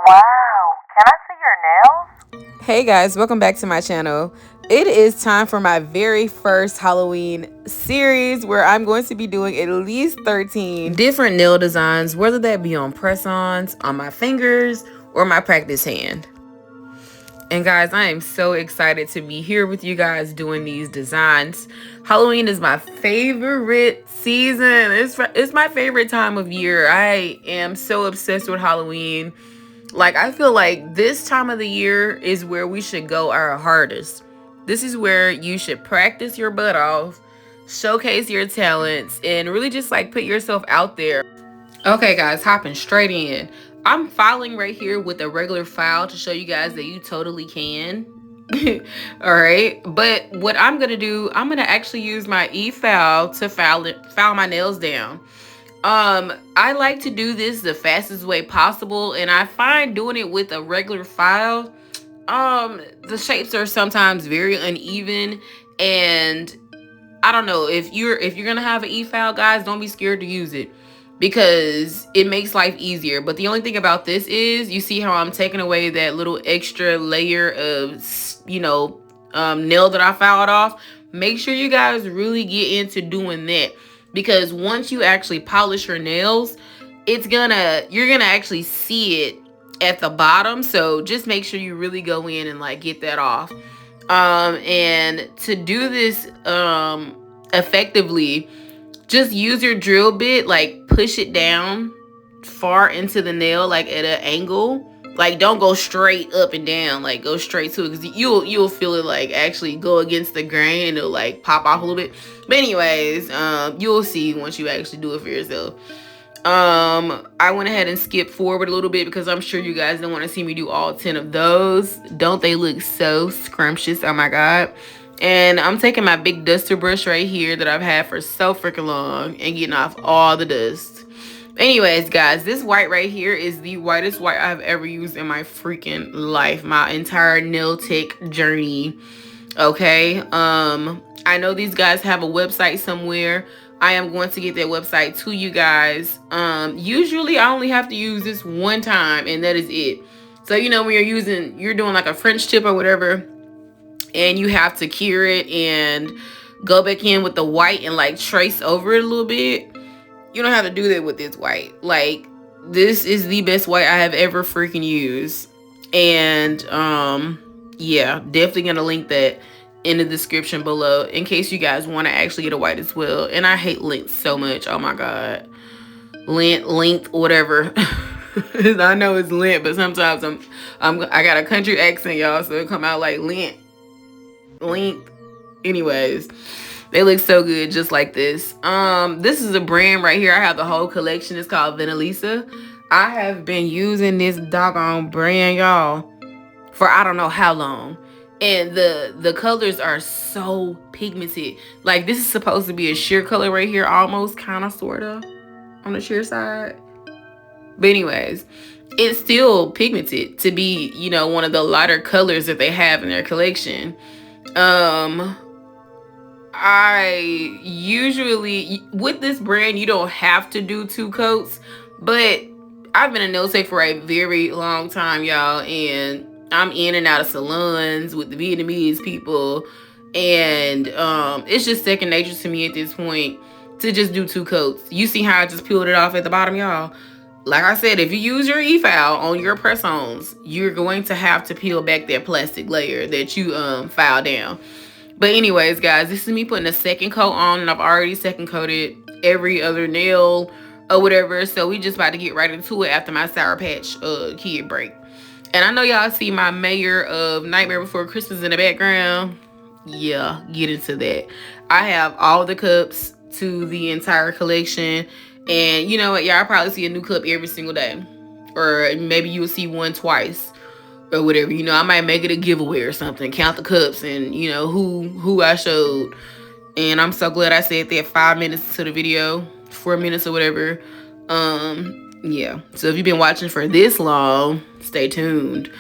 Wow, can I see your nails? Hey guys, welcome back to my channel. It is time for my very first Halloween series where I'm going to be doing at least 13 different nail designs, whether that be on press-ons, on my fingers, or my practice hand. And guys, I am so excited to be here with you guys doing these designs. Halloween is my favorite season. It's my favorite time of year. I am so obsessed with Halloween. Like, I feel like this time of the year is where we should go our hardest. This is where you should practice your butt off, showcase your talents, and really just like put yourself out there. Okay guys, hopping straight in. I'm filing right here with a regular file to show you guys that you totally can. All right, but what I'm gonna do, I'm gonna actually use my e-file to file my nails down. I like to do this the fastest way possible, and I find doing it with a regular file, the shapes are sometimes very uneven, and I don't know, if you're gonna have an e-file, guys, don't be scared to use it because it makes life easier. But the only thing about this is, you see how I'm taking away that little extra layer of, nail that I filed off. Make sure you guys really get into doing that, because once you actually polish your nails, you're gonna actually see it at the bottom. So just make sure you really go in and like get that off. And to do this effectively, just use your drill bit, like push it down far into the nail, like at an angle. Like, don't go straight up and down, like go straight to it, because you'll feel it like actually go against the grain and it'll like pop off a little bit. But anyways, you'll see once you actually do it for yourself. I went ahead and skipped forward a little bit because I'm sure you guys don't want to see me do all 10 of those. Don't they look so scrumptious? Oh my god. And I'm taking my big duster brush right here that I've had for so freaking long and getting off all the dust. Anyways, guys, this white right here is the whitest white I've ever used in my freaking life, my entire nail tech journey. Okay, I know these guys have a website somewhere. I am going to get that website to you guys. Usually I only have to use this one time, and that is it. So when you're doing like a French tip or whatever, and you have to cure it and go back in with the white and like trace over it a little bit, you don't have to do that with this white. Like, this is the best white I have ever freaking used. And yeah, definitely gonna link that in the description below in case you guys want to actually get a white as well. And I hate lint so much. Oh my god, lint, whatever. I know it's lint, but sometimes I got a country accent, y'all, so it come out like lint. Anyways, they look so good just like this. This is a brand right here. I have the whole collection. It's called Vanillisa. I have been using this doggone brand, y'all, for I don't know how long. And the colors are so pigmented. Like, this is supposed to be a sheer color right here, almost, kind of, sort of, on the sheer side. But anyways, it's still pigmented to be, one of the lighter colors that they have in their collection. I usually, with this brand, you don't have to do 2 coats, but I've been a nail tech for a very long time, y'all, and I'm in and out of salons with the Vietnamese people, and it's just second nature to me at this point to just do 2 coats. You see how I just peeled it off at the bottom, y'all? Like I said, if you use your e-file on your press-ons, you're going to have to peel back that plastic layer that you file down. But anyways, guys, this is me putting a second coat on, and I've already second coated every other nail or whatever. So we just about to get right into it after my Sour Patch Kid break. And I know y'all see my Mayor of Nightmare Before Christmas in the background. Yeah, get into that. I have all the cups to the entire collection. And you know what, y'all probably see a new cup every single day. Or maybe you'll see one twice. Or whatever, I might make it a giveaway or something. Count the cups and who I showed. And I'm so glad I said that 5 minutes into the video, 4 minutes or whatever. Yeah, so if you've been watching for this long, stay tuned.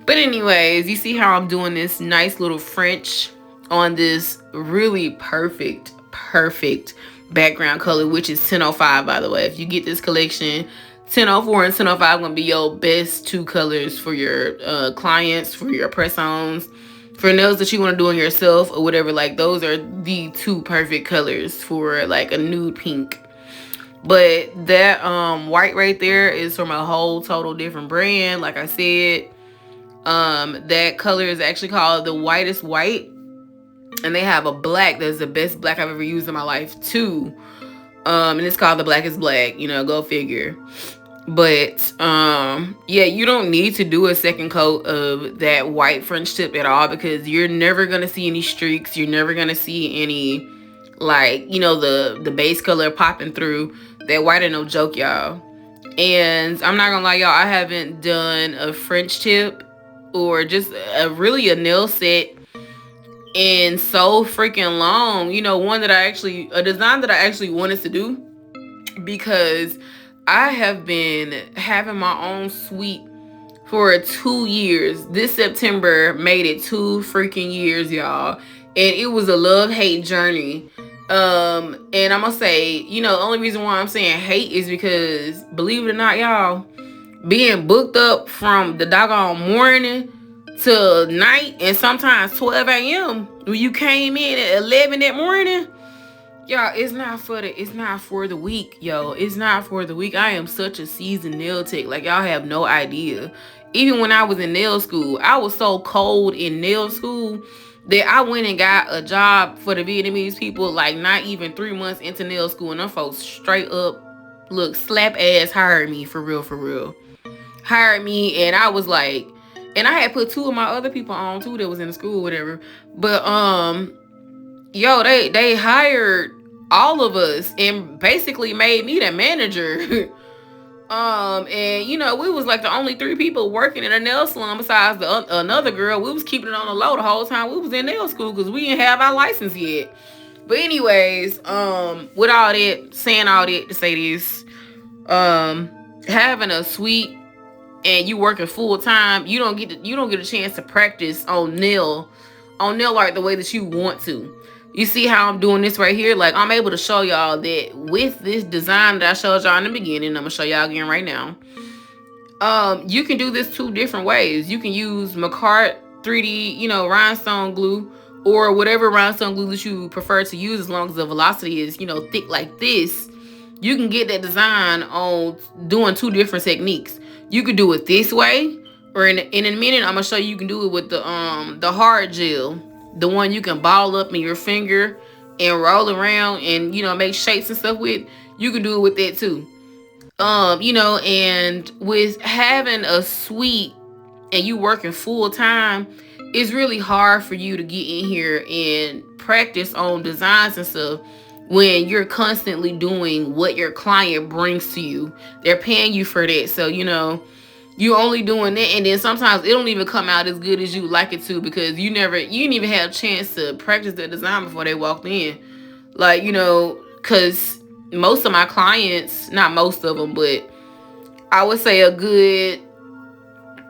But anyways, you see how I'm doing this nice little French on this really perfect background color, which is 1005, by the way. If you get this collection, 1004 and 1005 gonna be your best 2 colors for your clients, for your press-ons, for nails that you want to do on yourself or whatever. Like, those are the 2 perfect colors for like a nude pink. But that white right there is from a whole total different brand. Like I said, that color is actually called the Whitest White, and they have a black that's the best black I've ever used in my life too. And it's called the Blackest Black, go figure. But yeah, you don't need to do a second coat of that white French tip at all, because you're never gonna see any streaks. You're never gonna see any, like, the base color popping through. That white ain't no joke, y'all. And I'm not gonna lie, y'all, I haven't done a French tip or just really a nail set in so freaking long. A design that I actually wanted to do, because I have been having my own suite for 2 years. This September made it 2 freaking years, y'all. And it was a love-hate journey. And I'm gonna say, the only reason why I'm saying hate is because, believe it or not, y'all, being booked up from the doggone morning to night, and sometimes 12 a.m. when you came in at 11 that morning, y'all, it's not for the weak, yo. It's not for the weak. I am such a seasoned nail tech. Like, y'all have no idea. Even when I was in nail school, I was so cold in nail school that I went and got a job for the Vietnamese people, like, not even 3 months into nail school. And them folks straight up, look, slap ass hired me, for real. Hired me, and I was like, and I had put 2 of my other people on too that was in the school, whatever. But, yo, they hired all of us and basically made me the manager. And we was like the only 3 people working in a nail salon besides another girl. We was keeping it on the low the whole time we was in nail school, because we didn't have our license yet. But anyways, with all that, saying all that to say this, having a suite and you working full time, you don't get a chance to practice on nail art the way that you want to. You see how I'm doing this right here? Like, I'm able to show y'all that with this design that I showed y'all in the beginning, I'm gonna show y'all again right now. You can do this 2 different ways. You can use Macart 3D, rhinestone glue, or whatever rhinestone glue that you prefer to use, as long as the velocity is, thick like this. You can get that design on doing 2 different techniques. You could do it this way, or in a minute, I'm gonna show you can do it with the hard gel. The one you can ball up in your finger and roll around and, make shapes and stuff with. You can do it with that too. And with having a suite and you working full time, it's really hard for you to get in here and practice on designs and stuff when you're constantly doing what your client brings to you. They're paying you for that. So, you only doing that, and then sometimes it don't even come out as good as you like it to, because you didn't even have a chance to practice the design before they walked in. Like, because most of my clients, not most of them, but I would say a good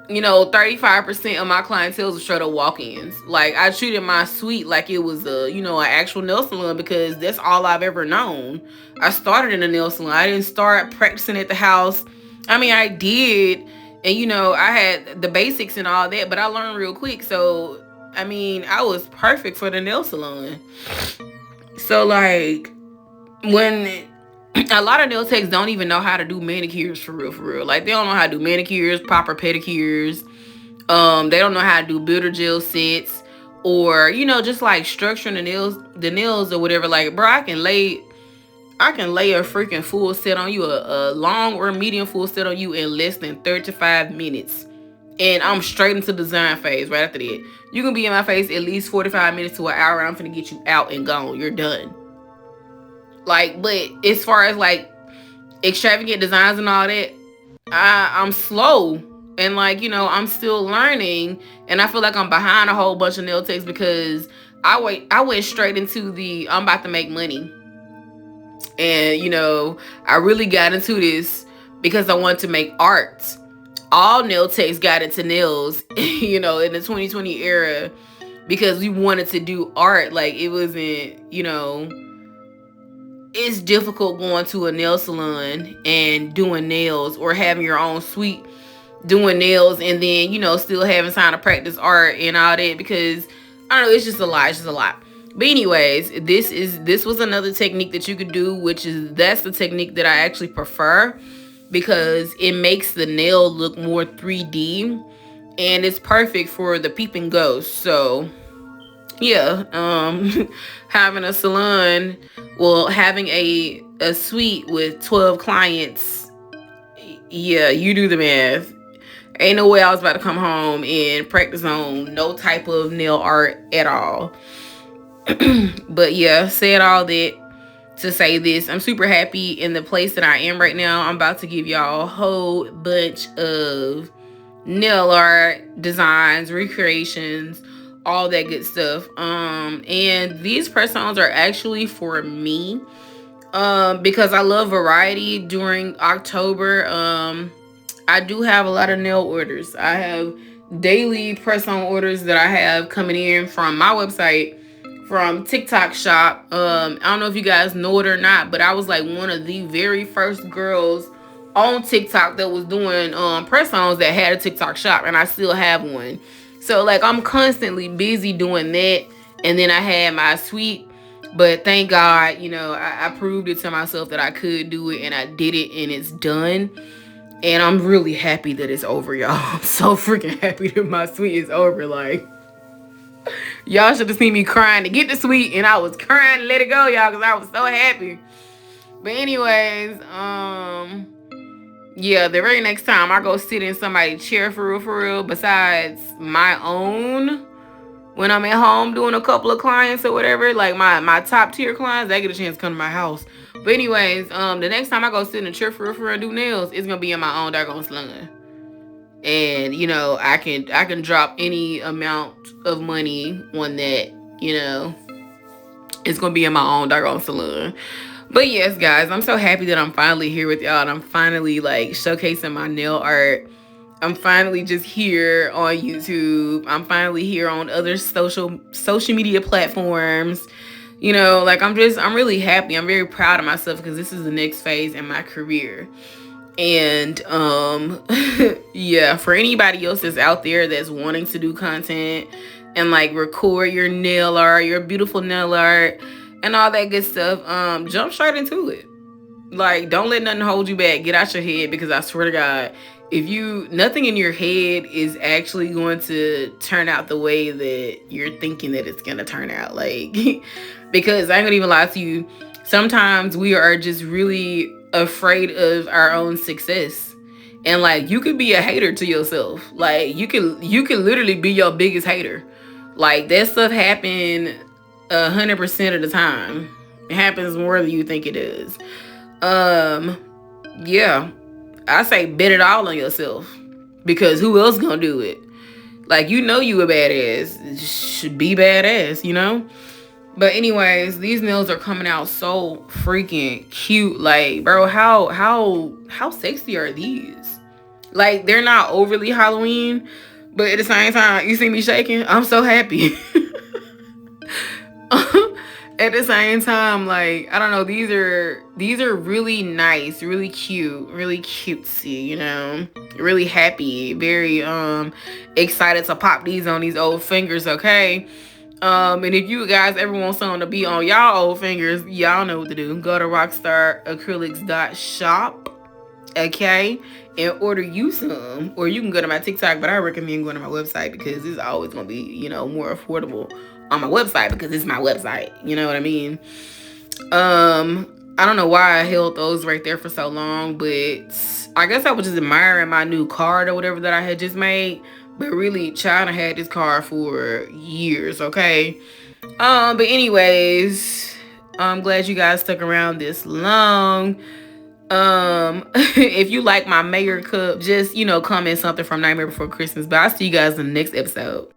35% of my clientele is straight up walk-ins. Like, I treated my suite like it was an actual nail salon, because that's all I've ever known. I started in a nail salon. I didn't start practicing at the house. I mean, I did, and I had the basics and all that, but I learned real quick. So, I mean, I was perfect for the nail salon. So, like, when a lot of nail techs don't even know how to do manicures for real. Like, they don't know how to do manicures, proper pedicures. They don't know how to do builder gel sets, or just like structuring the nails or whatever. Like, bro, I can lay a freaking full set on you, a long or medium full set on you in less than 35 minutes. And I'm straight into the design phase right after that. You can be in my face at least 45 minutes to an hour. I'm finna get you out and gone. You're done. Like, but as far as like extravagant designs and all that, I'm slow. And like, I'm still learning. And I feel like I'm behind a whole bunch of nail techs, because I went straight into I'm about to make money. And, I really got into this because I wanted to make art. All nail techs got into nails, in the 2020 era, because we wanted to do art. Like, it wasn't, it's difficult going to a nail salon and doing nails, or having your own suite doing nails, and then, you know, still having time to practice art and all that, because I don't know, it's just a lot. It's just a lot. But anyways, this was another technique that you could do, which is, that's the technique that I actually prefer, because it makes the nail look more 3D, and it's perfect for the peeping ghost. So yeah, having a salon, well, having a suite with 12 clients, yeah, you do the math. Ain't no way I was about to come home and practice on no type of nail art at all. But yeah, said all that to say this. I'm super happy in the place that I am right now. I'm about to give y'all a whole bunch of nail art designs, recreations, all that good stuff. And these press-ons are actually for me, because I love variety. During October, I do have a lot of nail orders. I have daily press-on orders that I have coming in from my website, from TikTok shop. I don't know if you guys know it or not, but I was like one of the very first girls on TikTok that was doing press-ons that had a TikTok shop, and I still have one. So like, I'm constantly busy doing that. And then I had my suite, but thank God, you know, I proved it to myself that I could do it, and I did it, and it's done. And I'm really happy that it's over, y'all. I'm so freaking happy that my suite is over. Like, y'all should have seen me crying to get the suite, and I was crying to let it go, y'all, because I was so happy. But anyways, yeah, the very next time I go sit in somebody's chair for real, besides my own, when I'm at home doing a couple of clients or whatever, like my top tier clients, they get a chance to come to my house. But anyways, the next time I go sit in a chair for real and do nails, it's gonna be in my own doggone salon. And you know, I can drop any amount of money on that, you know. It's gonna be in my own doggone salon. But yes, guys, I'm so happy that I'm finally here with y'all, and I'm finally like showcasing my nail art. I'm finally just here on YouTube. I'm finally here on other social media platforms. You know, like, I'm really happy. I'm very proud of myself, because this is the next phase in my career. And yeah, for anybody else that's out there that's wanting to do content and like record your nail art, your beautiful nail art, and all that good stuff, jump straight into it. Like, don't let nothing hold you back. Get out your head, because I swear to God, nothing in your head is actually going to turn out the way that you're thinking that it's gonna turn out. Like, because I ain't gonna even lie to you, sometimes we are just really afraid of our own success. And like, you could be a hater to yourself. Like, you can literally be your biggest hater. Like, that stuff happen 100% of the time. It happens more than you think it does. Yeah, I say bet it all on yourself, because who else gonna do it? Like, you know you a badass. Should be badass, you know? But anyways, these nails are coming out so freaking cute. Like, bro, how sexy are these? Like, they're not overly Halloween, but at the same time, you see me shaking? I'm so happy. At the same time, like, I don't know, these are really nice, really cute, really cutesy, you know, really happy, very excited to pop these on these old fingers, okay? And if you guys ever want something to be on y'all old fingers, y'all know what to do. Go to Rockstaracrylics.shop, okay, and order you some. Or you can go to my TikTok, but I recommend going to my website, because it's always gonna be, you know, more affordable on my website, because it's my website, you know what I mean? I don't know why I held those right there for so long, but I guess I was just admiring my new card or whatever that I had just made. But really, China had this card for years, okay? But anyways, I'm glad you guys stuck around this long. If you like my mayor cup, just, you know, comment something from Nightmare Before Christmas. But I'll see you guys in the next episode.